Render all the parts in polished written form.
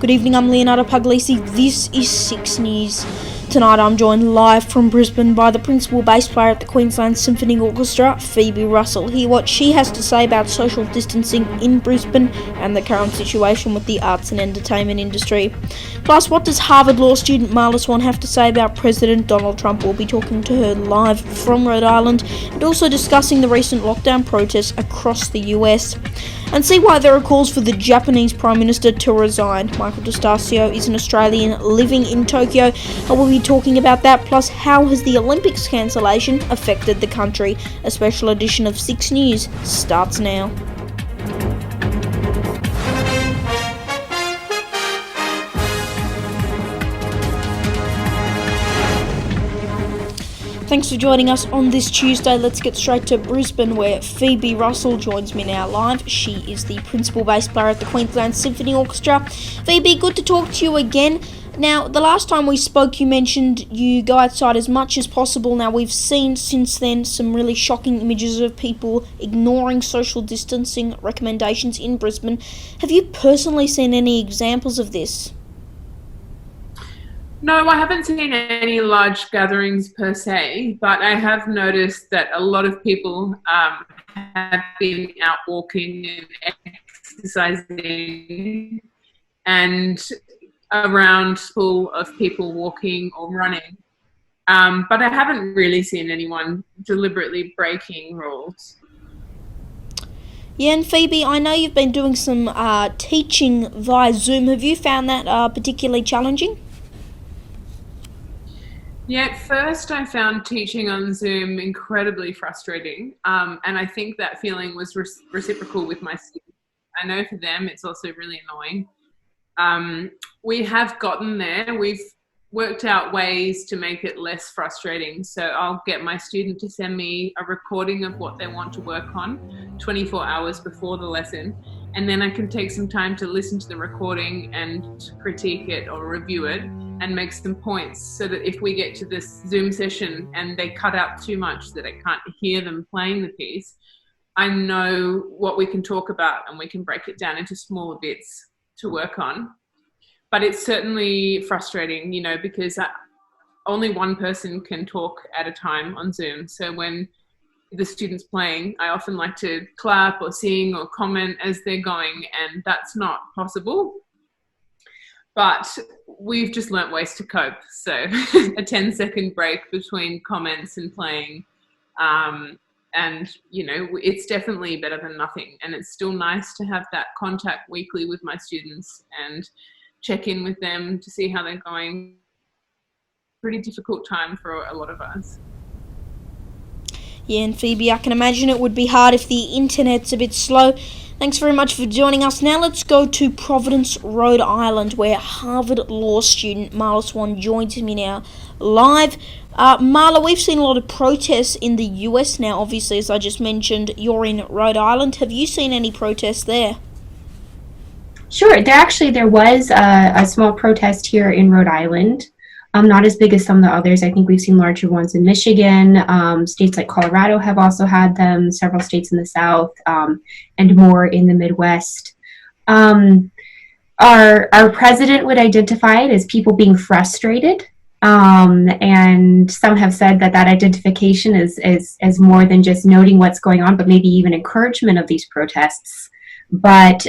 Good evening, I'm Leonardo Puglisi. This is 6 News. Tonight I'm joined live from Brisbane by the principal bass player at the Queensland Symphony Orchestra, Phoebe Russell. Hear what she has to say about social distancing in Brisbane and the current situation with the arts and entertainment industry. Plus, what does Harvard law student Marla Swan have to say about President Donald Trump? We'll be talking to her live from Rhode Island and also discussing the recent lockdown protests across the US. And see why there are calls for the Japanese Prime Minister to resign. Michael Stasio is an Australian living in Tokyo, and we'll be talking about that, plus how has the Olympics cancellation affected the country. A special edition of 6 News starts now. Thanks for joining us on this Tuesday. Let's get straight to Brisbane, where Phoebe Russell joins me now live. She is the principal bass player at the Queensland Symphony Orchestra. Phoebe, good to talk to you again. Now, the last time we spoke, you mentioned you go outside as much as possible. Now, we've seen since then some really shocking images of people ignoring social distancing recommendations in Brisbane. Have you personally seen any examples of this? No, I haven't seen any large gatherings per se, but I have noticed that a lot of people have been out walking and exercising and around full of people walking or running. But I haven't really seen anyone deliberately breaking rules. Yeah, and Phoebe, I know you've been doing some teaching via Zoom. Have you found that particularly challenging? Yeah, at first I found teaching on Zoom incredibly frustrating, and I think that feeling was reciprocal with my students. I know for them it's also really annoying. We have gotten there. We've worked out ways to make it less frustrating. So I'll get my student to send me a recording of what they want to work on 24 hours before the lesson, and then I can take some time to listen to the recording and critique it or review it and make some points, so that if we get to this Zoom session and they cut out too much that I can't hear them playing the piece, I know what we can talk about and we can break it down into smaller bits to work on. But it's certainly frustrating, because only one person can talk at a time on Zoom. So when the student's playing, I often like to clap or sing or comment as they're going, and that's not possible. But we've just learnt ways to cope. So a 10-second break between comments and playing. And, it's definitely better than nothing. And it's still nice to have that contact weekly with my students and check in with them to see how they're going. Pretty difficult time for a lot of us. Yeah, and Phoebe, I can imagine it would be hard if the internet's a bit slow. Thanks very much for joining us. Now let's go to Providence, Rhode Island, where Harvard law student Marla Swan joins me now live. Marla, we've seen a lot of protests in the US now, obviously, as I just mentioned. You're in Rhode Island. Have you seen any protests there? Sure. There was a small protest here in Rhode Island. Not as big as some of the others. I think we've seen larger ones in Michigan. States like Colorado have also had them, several states in the South, and more in the Midwest. Our president would identify it as people being frustrated. And some have said that identification is more than just noting what's going on, but maybe even encouragement of these protests. But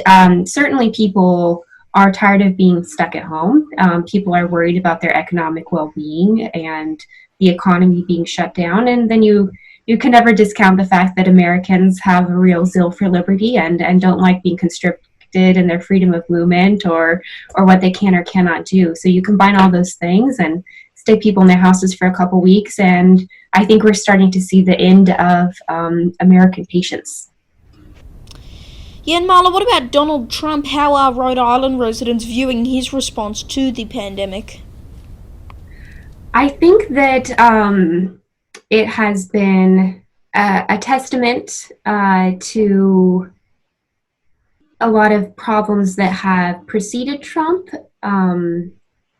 certainly people are tired of being stuck at home. People are worried about their economic well-being and the economy being shut down. And then you can never discount the fact that Americans have a real zeal for liberty and don't like being constricted in their freedom of movement or what they can or cannot do. So you combine all those things and stick people in their houses for a couple weeks, and I think we're starting to see the end of American patience. Yeah, and Marla, what about Donald Trump? How are Rhode Island residents viewing his response to the pandemic? I think that it has been a testament to a lot of problems that have preceded Trump,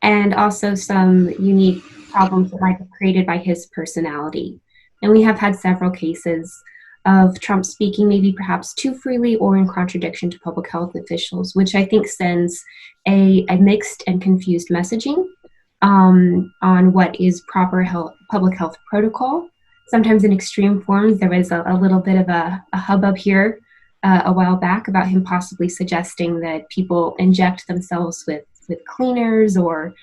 and also some unique problems that might be created by his personality. And we have had several cases of Trump speaking maybe perhaps too freely or in contradiction to public health officials, which I think sends a mixed and confused messaging on what is proper public health protocol. Sometimes in extreme forms, there was a little bit of a hubbub here a while back about him possibly suggesting that people inject themselves with cleaners or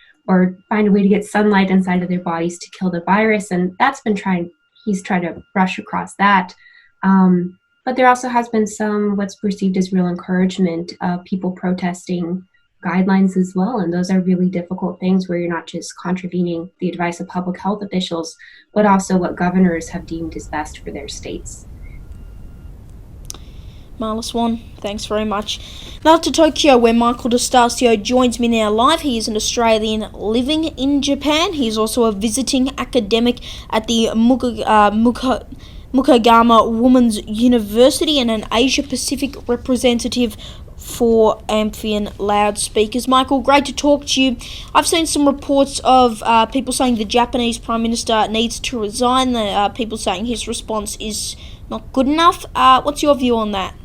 find a way to get sunlight inside of their bodies to kill the virus. And that's been he's tried to brush across that. But there also has been some what's perceived as real encouragement of people protesting guidelines as well. And those are really difficult things where you're not just contravening the advice of public health officials, but also what governors have deemed is best for their states. Marla, Swan, thanks very much. Now to Tokyo, where Michael Stasio joins me now live. He is an Australian living in Japan. He is also a visiting academic at the Mukagama Women's University and an Asia-Pacific representative for Amphion loudspeakers. Michael, great to talk to you. I've seen some reports of people saying the Japanese Prime Minister needs to resign. People saying his response is not good enough. What's your view on that?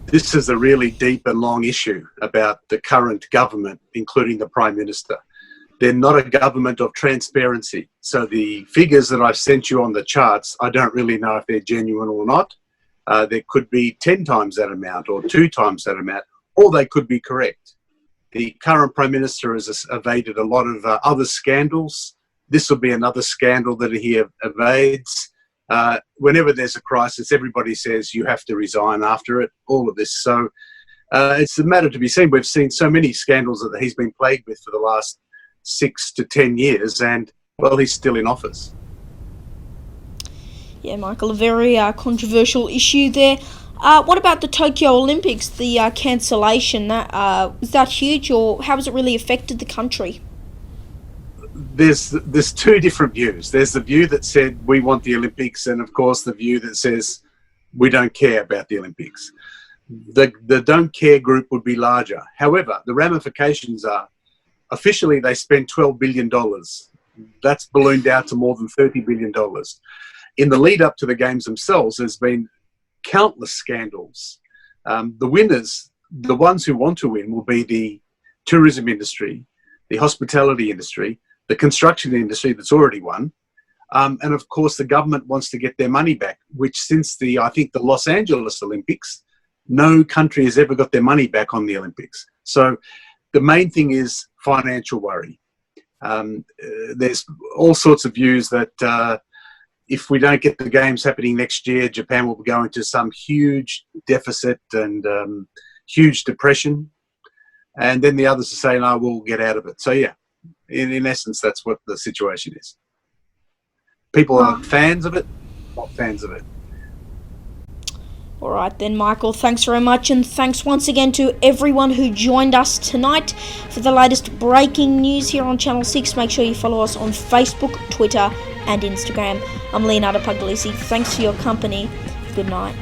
This is a really deep and long issue about the current government, including the Prime Minister. They're not a government of transparency. So the figures that I've sent you on the charts, I don't really know if they're genuine or not. There could be 10 times that amount or 2 times that amount, or they could be correct. The current Prime Minister has evaded a lot of other scandals. This will be another scandal that he evades. Whenever there's a crisis, everybody says you have to resign after it, all of this. So it's a matter to be seen. We've seen so many scandals that he's been plagued with for the last 6 to 10 years, and, well, he's still in office. Yeah, Michael, a very controversial issue there. What about the Tokyo Olympics, the cancellation? Was that huge, or how has it really affected the country? There's 2 different views. There's the view that said we want the Olympics, and of course the view that says we don't care about the Olympics. The don't care group would be larger. However, the ramifications are, officially they spent $12 billion. That's ballooned out to more than $30 billion. In the lead up to the games themselves, there's been countless scandals. The winners, the ones who want to win, will be the tourism industry, the hospitality industry, the construction industry that's already won, and of course the government wants to get their money back, which since I think the Los Angeles Olympics, no country has ever got their money back on the Olympics. So the main thing is financial worry. There's all sorts of views that if we don't get the games happening next year, Japan will go into some huge deficit and huge depression. And then the others are saying, oh, we'll get out of it. So yeah, in essence, that's what the situation is. People are fans of it, not fans of it. All right then, Michael, thanks very much, and thanks once again to everyone who joined us tonight for the latest breaking news here on Channel 6. Make sure you follow us on Facebook, Twitter and Instagram. I'm Leonardo Puglisi. Thanks for your company. Good night.